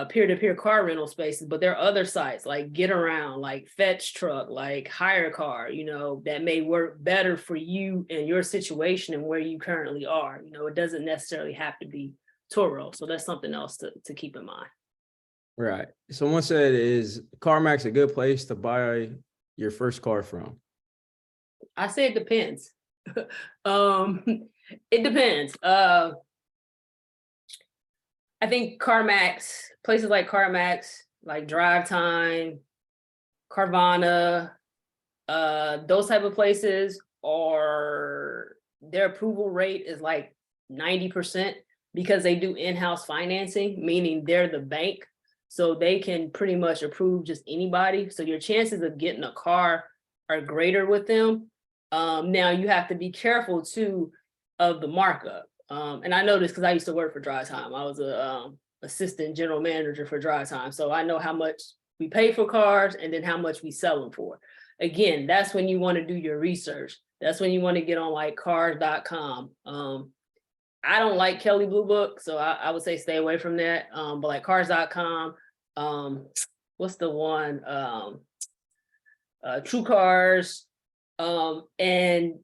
S2: peer-to-peer car rental spaces, but there are other sites like Get Around, like Fetch Truck, like Hire Car, that may work better for you and your situation and where you currently are. It doesn't necessarily have to be Turo. So that's something else to keep in mind.
S1: Right. Someone said, is CarMax a good place to buy your first car from?
S2: I say it depends. It depends. I think CarMax, places like CarMax, like Drive Time, Carvana, those type of places, their approval rate is like 90%, because they do in-house financing, meaning they're the bank. So they can pretty much approve just anybody. So your chances of getting a car are greater with them. Now you have to be careful too of the markup. And I know this because I used to work for Drive Time. I was a assistant general manager for Drive Time. So I know how much we pay for cars and then how much we sell them for. Again, that's when you want to do your research. That's when you want to get on like cars.com. I don't like Kelley Blue Book, so I would say stay away from that. But like cars.com, what's the one? True Cars, and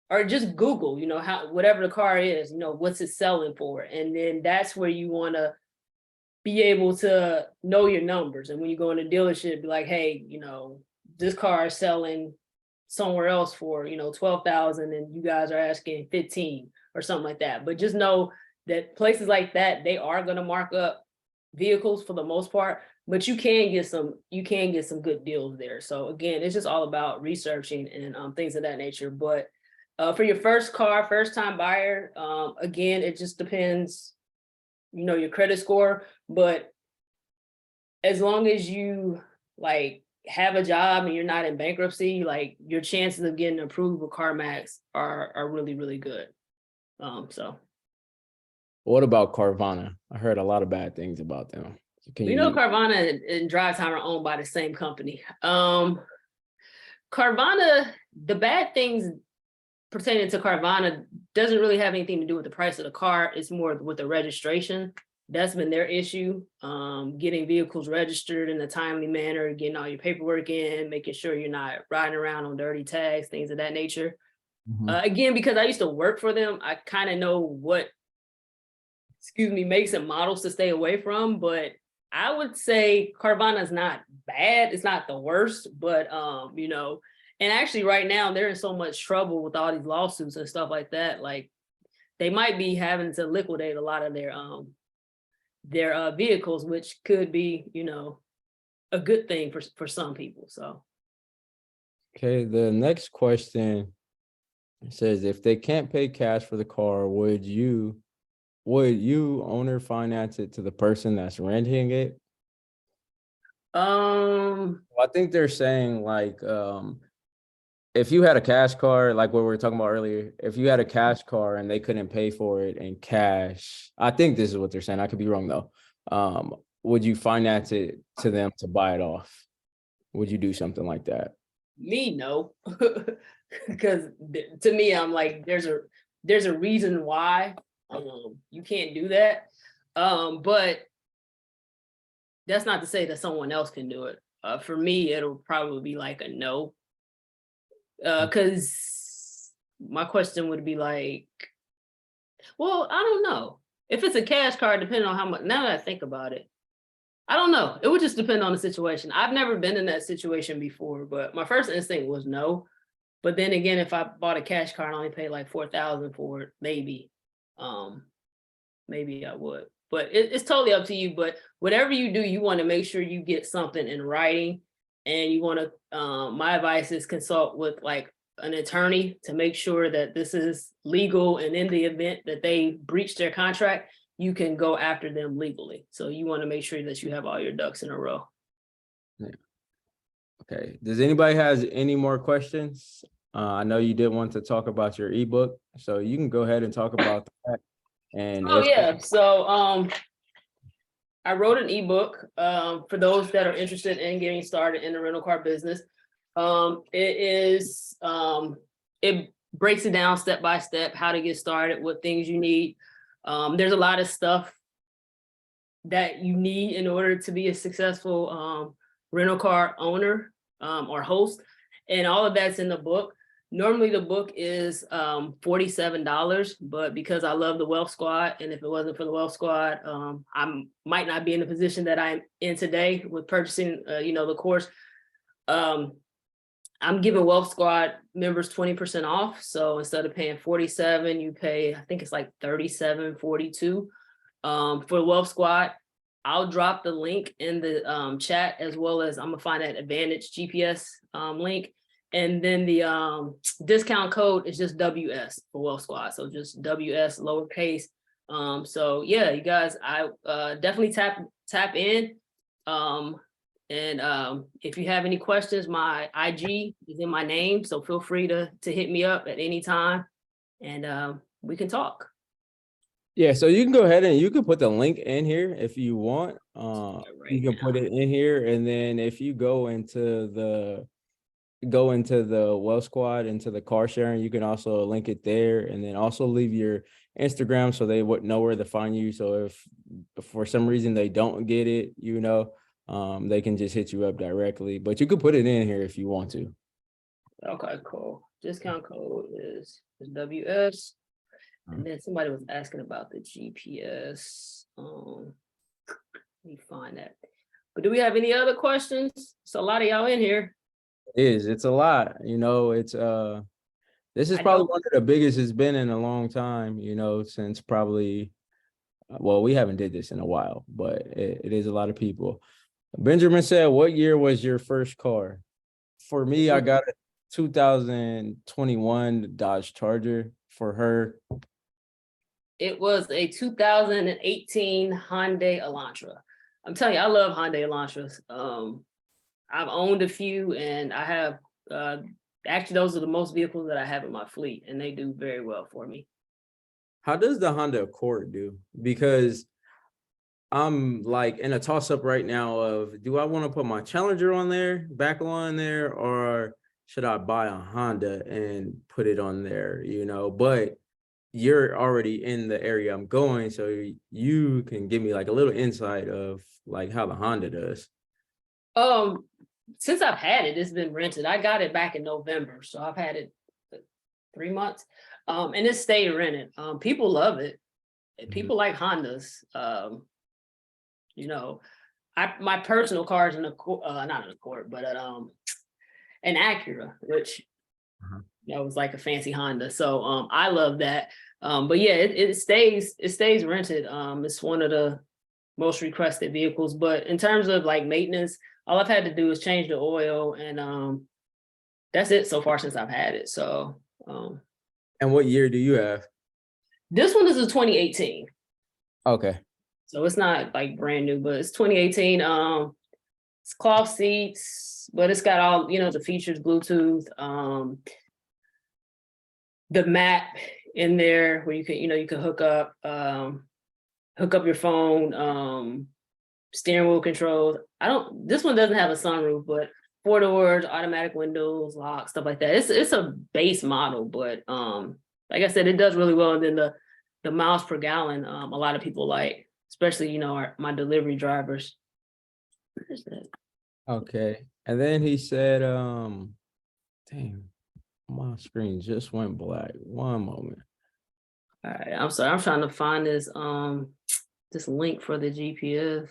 S2: or just Google, how whatever the car is, what's it selling for, and then that's where you want to be able to know your numbers. And when you go in a dealership, be like, hey, this car is selling somewhere else for 12,000, and you guys are asking 15 or something like that. But just know that places like that, they are going to mark up vehicles for the most part, but you can get some good deals there. So again, it's just all about researching and things of that nature. But For your first car, first time buyer, again, it just depends, your credit score, but as long as you like have a job and you're not in bankruptcy, like your chances of getting approved with CarMax are really, really good. So
S1: What about Carvana? I heard a lot of bad things about them. Can you
S2: Carvana and Drive Time are owned by the same company. Carvana, the bad things pertaining to Carvana doesn't really have anything to do with the price of the car. It's more with the registration. That's been their issue. Getting vehicles registered in a timely manner, getting all your paperwork in, making sure you're not riding around on dirty tags, things of that nature. Again, because I used to work for them, I kind of know what, makes and models to stay away from. But I would say Carvana is not bad. It's not the worst, but and actually right now they're in so much trouble with all these lawsuits and stuff like that. Like they might be having to liquidate a lot of their vehicles, which could be, a good thing for some people. So.
S1: Okay, the next question says, if they can't pay cash for the car, would you owner finance it to the person that's renting it? I think they're saying like, if you had a cash car, like what we were talking about earlier, if you had a cash car and they couldn't pay for it in cash, I think this is what they're saying. I could be wrong though. Would you finance it to them to buy it off? Would you do something like that?
S2: Me, no, because to me, I'm like, there's a reason why you can't do that. But that's not to say that someone else can do it. For me, it'll probably be like a no. Because my question would be like, well, I don't know. If it's a cash card, depending on how much, now that I think about it, I don't know. It would just depend on the situation. I've never been in that situation before, but my first instinct was no. But then again, if I bought a cash card and only paid like $4,000 for it, maybe I would. But it's totally up to you. But whatever you do, you want to make sure you get something in writing. And you want to, my advice is consult with like an attorney to make sure that this is legal. And in the event that they breach their contract, you can go after them legally. So you want to make sure that you have all your ducks in a row.
S1: Yeah. Okay. Does anybody has any more questions? I know you did want to talk about your ebook, so you can go ahead and talk about that. And
S2: so I wrote an ebook for those that are interested in getting started in the rental car business. It breaks it down step by step, how to get started, what things you need. There's a lot of stuff that you need in order to be a successful rental car owner or host, and all of that's in the book. Normally the book is $47, but because I love the Wealth Squad, and if it wasn't for the Wealth Squad, I might not be in the position that I'm in today with purchasing, the course. I'm giving Wealth Squad members 20% off. So instead of paying $47, you pay, I think it's like $37.42 for Wealth Squad. I'll drop the link in the chat, as well as I'm gonna find that Advantage GPS link. And then the discount code is just WS for Wealth Squad. So just WS lowercase. So yeah, you guys, I definitely tap in. And if you have any questions, my IG is in my name. So feel free to hit me up at any time, and we can talk.
S1: Yeah, so you can go ahead and you can put the link in here if you want. You can put it in here, and then if you go into the Wealth Squad, into the car sharing, you can also link it there, and then also leave your Instagram so they would know where to find you. So if for some reason they don't get it, they can just hit you up directly, but you could put it in here if you want to. Okay,
S2: cool. Discount code is WS. And then somebody was asking about the GPS. Let me find that. But do we have any other questions? It's a lot of y'all in here.
S1: It's a lot, this is probably one of the biggest it's been in a long time, since probably, well, we haven't did this in a while, but it is a lot of people. Benjamin said, what year was your first car? For me, I got a 2021 Dodge Charger for her.
S2: It was a 2018 Hyundai Elantra. I'm telling you, I love Hyundai Elantras. I've owned a few, and I have actually those are the most vehicles that I have in my fleet, and they do very well for me.
S1: How does the Honda Accord do? Because I'm like in a toss up right now of, do I want to put my Challenger on there, back on there, or should I buy a Honda and put it on there, you know? But you're already in the area I'm going, so you can give me like a little insight of like how the Honda does.
S2: Since I've had it, it's been rented. I got it back in November, so I've had it 3 months. And it stayed rented. People love it. People like Hondas. You know, my personal car is not an Accord, but an Acura, which was like a fancy Honda. So I love that. But yeah, it stays rented. It's one of the most requested vehicles. But in terms of like maintenance, all I've had to do is change the oil, and that's it so far since I've had it. So
S1: And what year do you have?
S2: this one is a 2018.
S1: Okay.
S2: So it's not like brand new, but it's 2018. It's cloth seats, but it's got all, the features, Bluetooth, the map in there where you can hook up your phone, steering wheel controls. This one doesn't have a sunroof, but 4 doors, automatic windows, lock, stuff like that. It's a base model, but like I said, it does really well. And then the miles per gallon, a lot of people like, especially, my delivery drivers. What is that?
S1: Okay. And then he said, dang, my screen just went black. One moment.
S2: All right, I'm sorry. I'm trying to find this link for the GPS.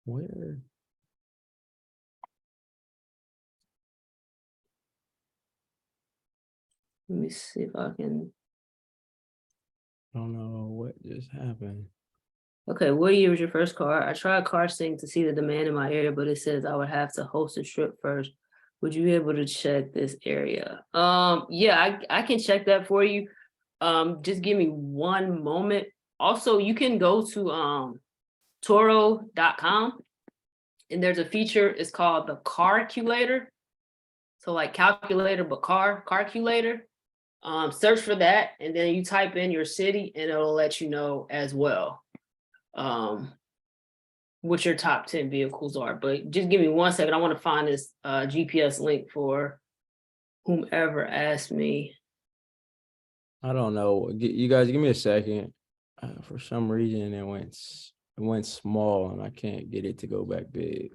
S1: Where?
S2: Let me see if I can.
S1: I don't know what just happened.
S2: Okay, what year was your first car? I tried car sync to see the demand in my area, but it says I would have to host a trip first. Would you be able to check this area? Yeah, I can check that for you. Just give me one moment. Also, you can go to Toro.com, and there's a feature, it's called the Carculator. So like calculator, but Carculator. Search for that, and then you type in your city, and it'll let you know as well what your top 10 vehicles are. But just give me 1 second. I want to find this GPS link for whomever asked me.
S1: I don't know. You guys give me a second. For some reason, it went small, and I can't get it to go back big.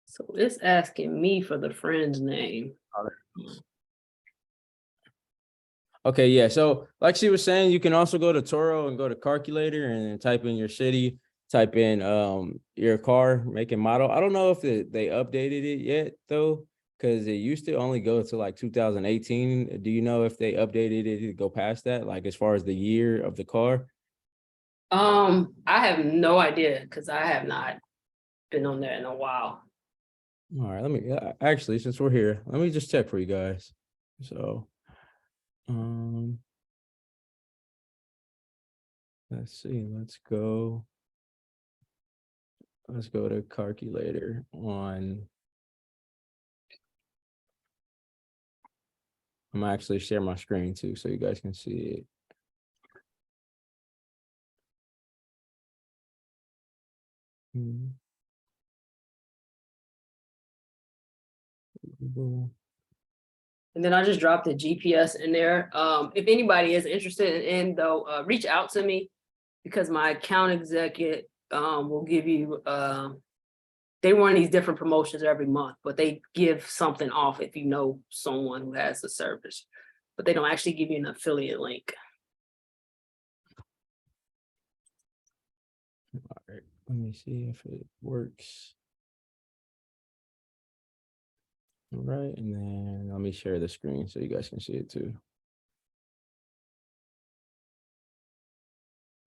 S2: So it's asking me for the friend's name.
S1: Okay, yeah. So like she was saying, you can also go to Toro and go to Carculator and then type in your city, type in your car, make and model. I don't know if they updated it yet though, because it used to only go to like 2018. Do you know if they updated it to go past that, like as far as the year of the car?
S2: I have no idea because I have not been on there in a while.
S1: All right, let me actually, since we're here, let me just check for you guys. So let's see, let's go to Carculator on. I'm actually share my screen too, so you guys can see it.
S2: And then I just dropped the GPS in there. If anybody is interested in though, reach out to me because my account executive will give you, they run these different promotions every month, but they give something off if you know someone who has the service, but they don't actually give you an affiliate link.
S1: All right, let me see if it works. All right, and then let me share the screen so you guys can see it too.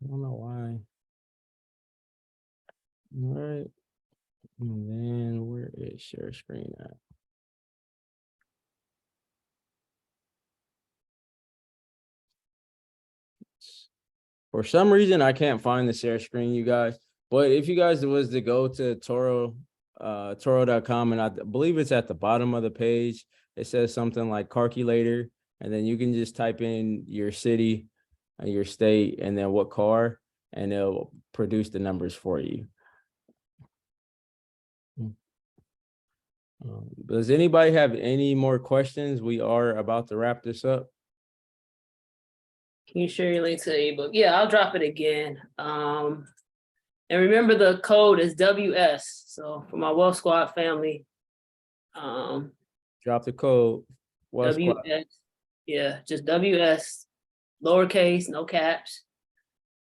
S1: I don't know why. All right. And then where is share screen at? For some reason, I can't find the share screen, you guys. But if you guys was to go to Toro.com, and I believe it's at the bottom of the page, it says something like calculator, and then you can just type in your city, your state, and then what car, and it'll produce the numbers for you. Does anybody have any more questions? We are about to wrap this up.
S2: Can you share your link to the ebook? Yeah, I'll drop it again. And remember the code is WS. So for my Wealth Squad family,
S1: Drop the code. Wealth Squad.
S2: WS. Yeah, just WS, lowercase, no caps.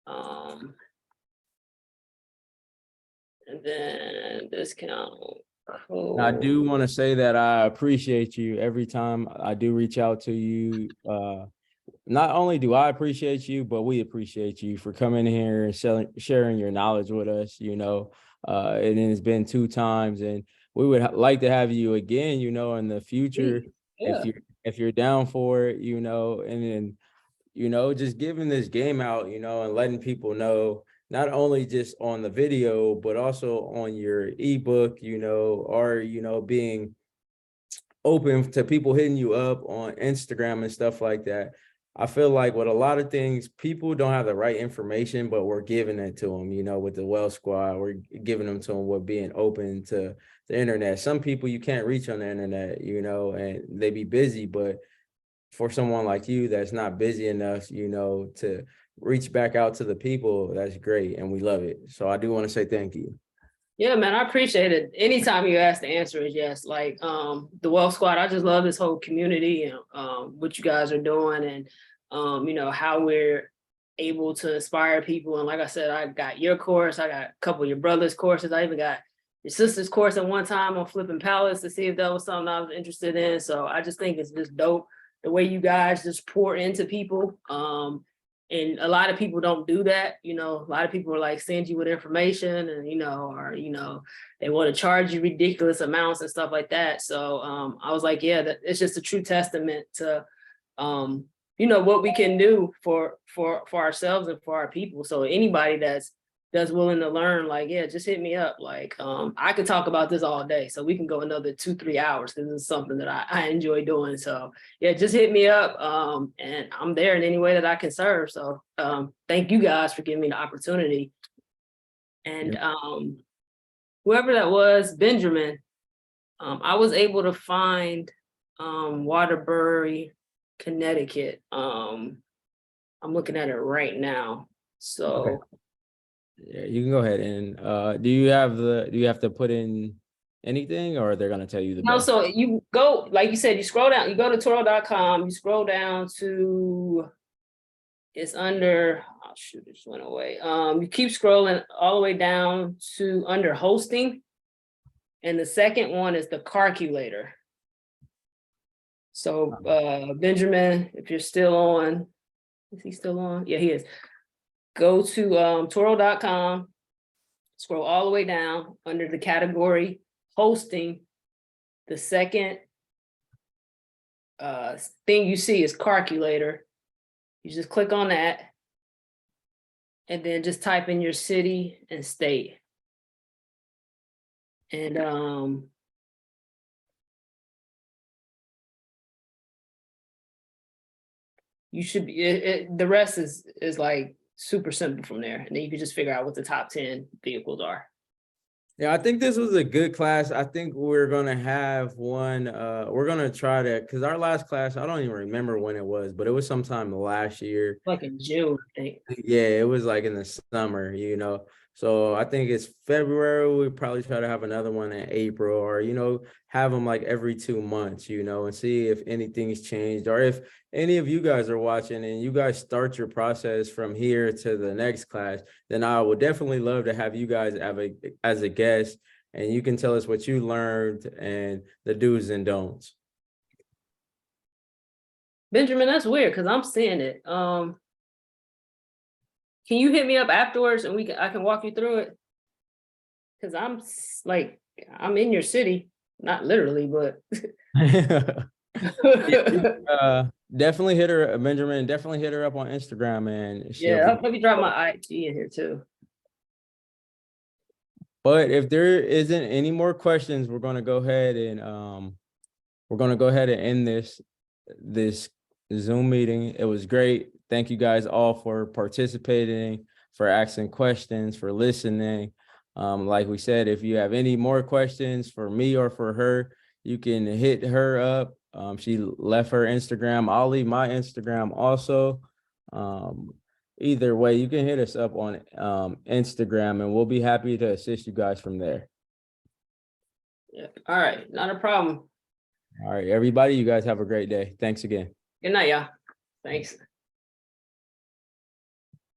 S2: And then discount code.
S1: I do want to say that I appreciate you every time I do reach out to you. Not only do I appreciate you, but we appreciate you for coming here and sharing your knowledge with us, you know. And it's been 2 times, and we would like to have you again, you know, in the future.
S2: Yeah.
S1: If you're down for it, you know, and then, you know, just giving this game out, you know, and letting people know, not only just on the video, but also on your ebook, you know, or, you know, being open to people hitting you up on Instagram and stuff like that. I feel like with a lot of things, people don't have the right information, but we're giving it to them, you know, with the Wealth Squad, we're giving them to them with being open to the internet. Some people you can't reach on the internet, you know, and they be busy, but for someone like you that's not busy enough, you know, to reach back out to the people, that's great. And we love it. So I do want to say thank you.
S2: Yeah, man, I appreciate it. Anytime you ask, the answer is yes. Like the Wealth Squad, I just love this whole community and what you guys are doing, and you know, how we're able to inspire people. And like I said, I got your course, I got a couple of your brother's courses, I even got your sister's course at one time on flipping pallets to see if that was something I was interested in. So I just think it's just dope the way you guys just pour into people. And a lot of people don't do that. You know, a lot of people are like send you with information and, you know, or, you know, they want to charge you ridiculous amounts and stuff like that. So I was like, yeah, that it's just a true testament to, you know, what we can do for ourselves and for our people. So anybody that's willing to learn, like, yeah, just hit me up. Like, I could talk about this all day. So we can go another 2-3 hours because it's something that I enjoy doing. So yeah, just hit me up. And I'm there in any way that I can serve. So thank you guys for giving me the opportunity. And whoever that was, Benjamin, I was able to find Waterbury, Connecticut. I'm looking at it right now. So
S1: okay. Yeah, you can go ahead. And do you have to put in anything, or they're gonna tell you the best?
S2: So you go, like you said, you scroll down, you go to Toro.com, you scroll down to, it's under, oh shoot, it just went away. You keep scrolling all the way down to under hosting. And the second one is the calculator. So Benjamin, if you're still on, is he still on? Yeah, he is. Go to Toro.com, scroll all the way down under the category hosting. The second thing you see is calculator. You just click on that and then just type in your city and state. And you should be, the rest is like super simple from there. And then you can just figure out what the top 10 vehicles are.
S1: Yeah, I think this was a good class. I think we're gonna have one. We're gonna try to, because our last class, I don't even remember when it was, but it was sometime last year.
S2: Like in June, I think.
S1: Yeah, it was like in the summer, you know. So I think it's February. We'll probably try to have another one in April, or, you know, have them like every 2 months, you know, and see if anything's changed, or if any of you guys are watching and you guys start your process from here to the next class, then I would definitely love to have you guys as a guest, and you can tell us what you learned and the do's and don'ts.
S2: Benjamin, that's weird because I'm seeing it. can you hit me up afterwards and I can walk you through it? Cause I'm in your city, not literally, but.
S1: Definitely hit her, Benjamin, definitely hit her up on Instagram and
S2: Yeah, let me drop my IG in here too.
S1: But if there isn't any more questions, we're gonna go ahead and end this Zoom meeting. It was great. Thank you guys all for participating, for asking questions, for listening. Like we said, if you have any more questions for me or for her, you can hit her up. She left her Instagram. I'll leave my Instagram also. Either way, you can hit us up on Instagram and we'll be happy to assist you guys from there.
S2: Yeah. All right, not a problem.
S1: All right, everybody, you guys have a great day. Thanks again.
S2: Good night, y'all. Thanks.